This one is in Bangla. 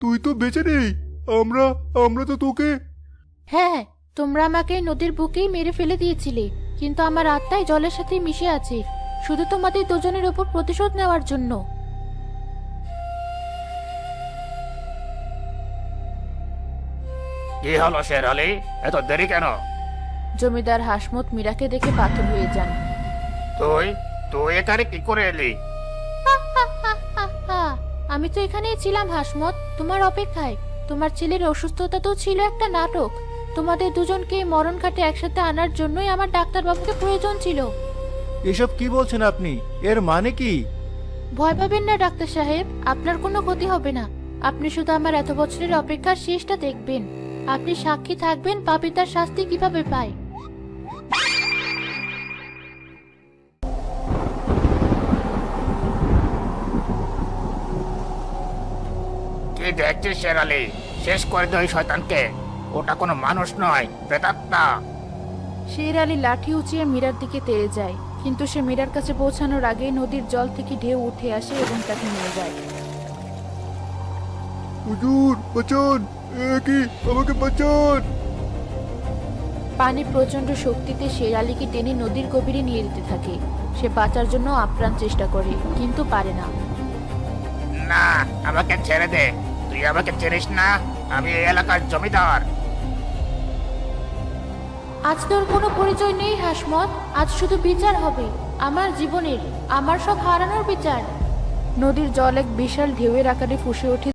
তুই তো বেঁচে নেই। আমরা আমরা তো তোকে। হ্যাঁ, তোমরা আমাকে নদীর বুকেই মেরে ফেলে দিয়েছিলে, কিন্তু আমার আত্মাই জলের সাথে মিশে আছে, শুধু তোমাদের দুজনের উপর প্রতিশোধ নেওয়ার জন্য। কি হলো শের আলী, এত দেরি কেন? জমিদার হাসমত মীরাকে দেখে পাথর হয়ে যান। তুই তুই এখানে কি করে এলি? হা, আমি তো এখানেই ছিলাম হাসমত, তোমার অপেক্ষায়। তোমার ছেলের অসুস্থতা তো ছিল একটা নাটক। তোমাদের দুজনকে এই মরণ ঘাটে একসাথে আনার জন্যই আমার ডাক্তারবাবুকে প্রয়োজন ছিল। এসব কি বলছেন আপনি? এর মানে কি? ভয় পাবেন না ডাক্তার সাহেব, আপনার কোনো ক্ষতি হবে না। আপনি শুধু আমার এত বছরের অপেক্ষার শেষটা দেখবেন। আপনি সাক্ষী থাকবেন পাপী তার শাস্তি কিভাবে পায়। কি দেখছিস শের আলী? শেষ করে দে ওই শয়তানকে। ওটা কোনো মানুষ নয়, প্রেতাত্মা। শের আলী লাঠি উঁচিয়ে মীরার দিকে তেড়ে যায়, কিন্তু সে মীরার কাছে পৌঁছানোর আগেই নদীর জল থেকে ঢেউ উঠে আসে এবং তাকে নিয়ে যায়। হুজুর বাঁচান! কি, আমাকে বাঁচান! পানি প্রচন্ড শক্তিতে শের আলীকে টেনে নদীর গভীরে নিয়ে যেতে থাকে। সে বাঁচার জন্য আপ্রাণ চেষ্টা করে, কিন্তু পারে না। না, আমাকে ছেড়ে দে। তুই আমাকে চিনিস না, আমি এই এলাকার জমিদার। আজ তোর কোনো পরিচয় নেই হাসমত, আজ শুধু বিচার হবে আমার জীবনের, আমার সব হারানোর বিচার। নদীর জল এক বিশাল ঢেউয়ের আকারে ফুঁসে ওঠে।